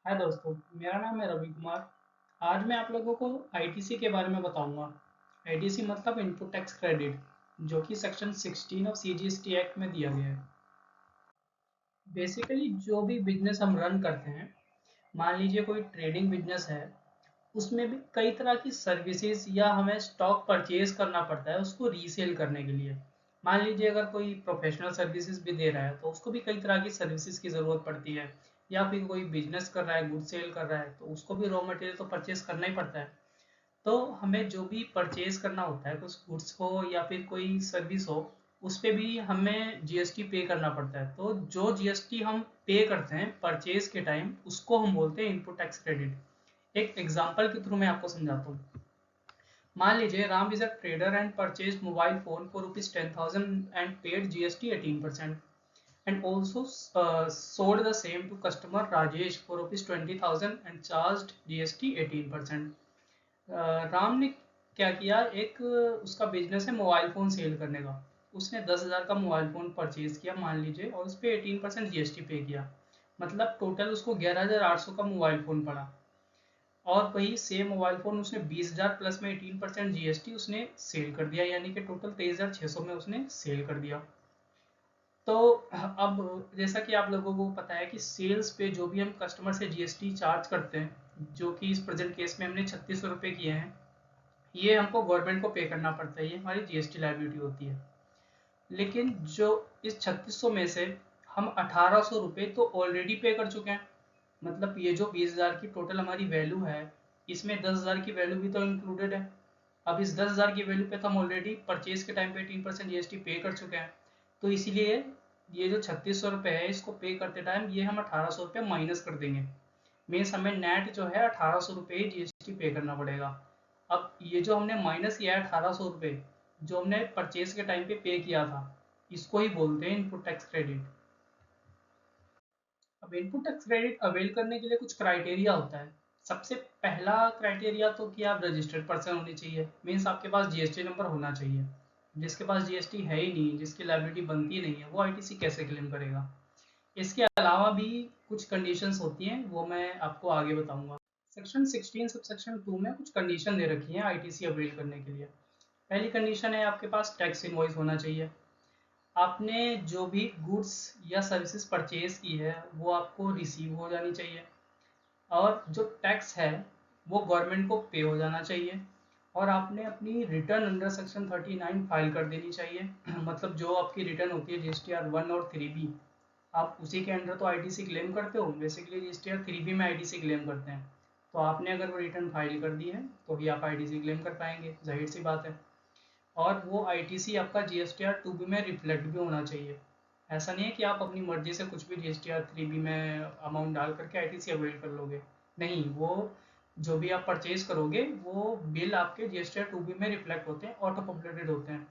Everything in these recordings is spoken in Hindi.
हाय दोस्तों, मेरा नाम है रवि कुमार। आज मैं आप लोगों को आईटीसी के बारे में बताऊंगा। आईटीसी मतलब इनपुट टैक्स क्रेडिट, जो कि सेक्शन 16 ऑफ सीजीएसटी एक्ट में दिया गया है। बेसिकली जो भी बिजनेस हम रन करते हैं, मान लीजिए कोई ट्रेडिंग बिजनेस है, उसमें भी कई तरह की सर्विसेज या हमें स्टॉक परचेज करना पड़ता है उसको रीसेल करने के लिए। मान लीजिए अगर कोई प्रोफेशनल सर्विसेज भी दे रहा है तो उसको भी कई तरह की सर्विसेज की ज़रूरत पड़ती है। या फिर कोई बिजनेस कर रहा है, गुड सेल कर रहा है, तो उसको भी रॉ मटेरियल तो परचेज करना ही पड़ता है। तो हमें जो भी परचेज करना होता है, कुछ गुड्स हो या फिर कोई सर्विस हो, उस पे भी हमें जीएसटी पे करना पड़ता है। तो जो जीएसटी हम पे करते हैं परचेज के टाइम, उसको हम बोलते हैं इनपुट टैक्स क्रेडिट। एक एग्जांपल के थ्रू मैं आपको समझाता हूँ। मान लीजिए Ram is a trader and purchase mobile phone for ₹10,000 and paid GST 18%, and also sold the same to customer Rajesh for ₹20,000 and charged GST 18%। Ram ने क्या किया, एक उसका बिजनेस है मोबाइल फ़ोन सेल करने का। उसने 10,000 का मोबाइल फ़ोन परचेज किया मान लीजिए, और उस पर 18% जीएसटी पे किया। मतलब टोटल उसको 11,800 का मोबाइल फ़ोन पड़ा। और वही सेम मोबाइल फ़ोन उसने 20,000 प्लस में 18% जीएसटी उसने सेल कर दिया, यानी कि टोटल 23,600 में उसने सेल कर दिया। तो अब जैसा कि आप लोगों को पता है कि सेल्स पे जो भी हम कस्टमर से जीएसटी चार्ज करते हैं, जो कि इस प्रेजेंट केस में हमने 3600 रुपये किए हैं, ये हमको गवर्नमेंट को पे करना पड़ता है। ये हमारी जीएसटी लाइबिलिटी होती है। लेकिन जो इस 3600 में से हम 1800 रुपये तो ऑलरेडी पे कर चुके हैं। मतलब ये जो 20,000 की टोटल हमारी वैल्यू है, इसमें 10,000 की वैल्यू भी तो इंक्लूडेड है। अब इस 10,000 की वैल्यू पे तो हम ऑलरेडी परचेज के टाइम पे 18% जीएसटी पे कर चुके हैं। तो इसीलिए ये जो 3600 रुपये है, इसको पे करते टाइम ये हम 1800 रुपये माइनस कर देंगे। मीन्स हमें नेट जो है 1800 रुपये ही जीएसटी पे करना पड़ेगा। अब ये जो हमने माइनस किया है 1800 रुपये, जो हमने परचेज के टाइम पे किया था, इसको ही बोलते हैं इनपुट टैक्स क्रेडिट। अब इनपुट टैक्स क्रेडिट अवेल करने के लिए कुछ क्राइटेरिया होता है। सबसे पहला क्राइटेरिया तो कि आप रजिस्टर्ड पर्सन होने चाहिए, मीन्स आपके पास जीएसटी नंबर होना चाहिए। जिसके पास जीएसटी है ही नहीं, जिसकी लायबिलिटी बनती नहीं है, वो आईटीसी कैसे क्लेम करेगा। इसके अलावा भी कुछ कंडीशंस होती हैं, वो मैं आपको आगे बताऊंगा। सेक्शन 16 सब सेक्शन 2 में कुछ कंडीशन दे रखी हैं आईटीसी अवेल करने के लिए। पहली कंडीशन है आपके पास टैक्स इनवॉइस होना चाहिए। आपने जो भी गुड्स या सर्विसेज परचेज की है वो आपको रिसीव हो जानी चाहिए, और जो टैक्स है वो गवर्नमेंट को पे हो जाना चाहिए। और आपने अपनी रिटर्न अंडर सेक्शन 39 फाइल कर देनी चाहिए। मतलब जो आपकी रिटर्न होती है जीएसटीआर 1 और 3B, आप उसी के अंडर तो आईटीसी क्लेम करते हो। बेसिकली जीएसटीआर 3B में आईटीसी क्लेम करते हैं। तो आपने अगर वो रिटर्न फाइल कर दी है तो ही आप आईटीसी क्लेम कर पाएंगे, जाहिर सी बात है। और वो आईटीसी आपका जीएसटीआर 2B में रिफ्लेक्ट भी होना चाहिए। ऐसा नहीं है कि आप अपनी मर्जी से कुछ भी जीएसटीआर 3B में अमाउंट डाल करके आईटीसी अवेल कर लोगे। नहीं, वो जो भी आप परचेज करोगे वो बिल आपके जीएसटीआर 2B में रिफ्लेक्ट होते हैं, ऑटो पॉपुलेटेड होते हैं।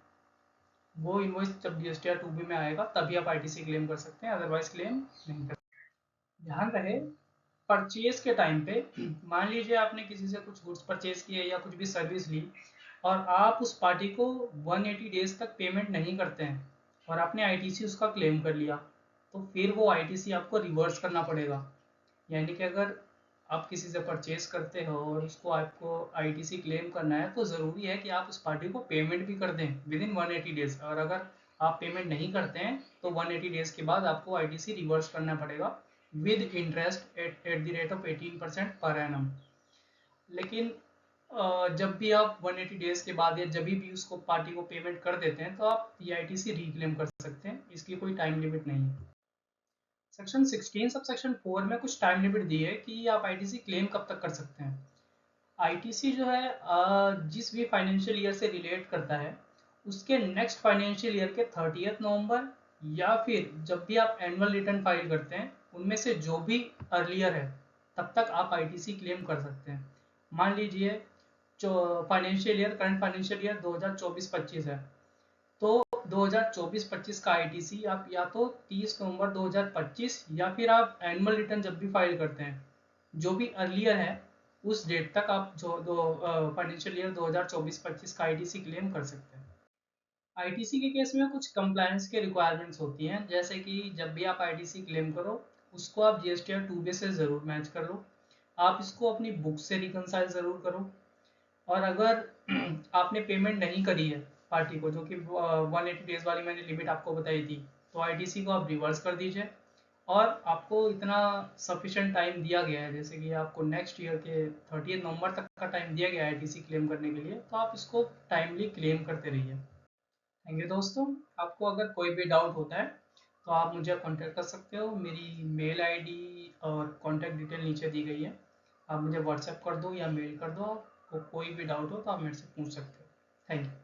वो इनवॉइस जब जीएसटीआर 2B में आएगा तभी आप आईटीसी क्लेम कर सकते हैं, अदरवाइज क्लेम नहीं कर सकते। ध्यान रहे, परचेज के टाइम पे मान लीजिए आपने किसी से कुछ गुड्स परचेज किए या कुछ भी सर्विस ली, और आप उस पार्टी को 180 डेज तक पेमेंट नहीं करते हैं, और आपने आईटीसी उसका क्लेम कर लिया, तो फिर वो आईटीसी आपको रिवर्स करना पड़ेगा। यानी कि अगर आप किसी से परचेज करते हो और उसको आपको आईटीसी क्लेम करना है, तो ज़रूरी है कि आप उस पार्टी को पेमेंट भी कर दें विद इन 180 डेज। और अगर आप पेमेंट नहीं करते हैं तो 180 डेज के बाद आपको आईटीसी रिवर्स करना पड़ेगा with interest at the rate of 18% per annum. लेकिन जब भी आप 180 डेज के बाद या जब भी उसको पार्टी को पेमेंट कर देते हैं, तो आप ये आईटीसी रिक्लेम कर सकते हैं। इसकी कोई टाइम लिमिट नहीं है। सेक्शन 16 सब सेक्शन 4 में कुछ टाइम लिमिट दी है कि आप आईटीसी क्लेम कब तक कर सकते हैं। आईटीसी जो है जिस भी फाइनेंशियल ईयर से रिलेट करता है, उसके नेक्स्ट फाइनेंशियल ईयर के 30 नवंबर, या फिर जब भी आप एनुअल रिटर्न फाइल करते हैं, उनमें से जो भी अर्लियर है तब तक आप आईटीसी क्लेम कर सकते हैं। मान लीजिए financial year, current financial year 2024-25 है, तो 2024-25 का आईटीसी आप या तो 30 नवंबर 2025, या फिर आप एनुअल रिटर्न जब भी फाइल करते हैं, जो भी अर्लियर है उस डेट तक आप जो दो फाइनेंशियल ईयर 2024-25 का आईटीसी क्लेम कर सकते हैं। आईटीसी के केस में कुछ कंप्लायंस के रिक्वायरमेंट्स होती हैं, जैसे कि जब भी आप आईटीसी क्लेम करो, उसको आप GSTR 2 से ज़रूर मैच कर लो। आप इसको अपनी बुक से रिकनसाइल ज़रूर करो। और अगर आपने पेमेंट नहीं करी है पार्टी को, जो कि 180 डेज़ वाली मैंने लिमिट आपको बताई थी, तो आईटीसी को आप रिवर्स कर दीजिए। और आपको इतना सफिशेंट टाइम दिया गया है, जैसे कि आपको नेक्स्ट ईयर के 30 नवंबर तक का टाइम दिया गया है आईटीसी क्लेम करने के लिए, तो आप इसको टाइमली क्लेम करते रहिए। थैंक यू दोस्तों। आपको अगर कोई भी डाउट होता है तो आप मुझे कांटेक्ट कर सकते हो। मेरी मेल आईडी और कांटेक्ट डिटेल नीचे दी गई है। आप मुझे व्हाट्सएप कर दो या मेल कर दो। आपको कोई भी डाउट हो तो आप मेरे से पूछ सकते हो। Thank you.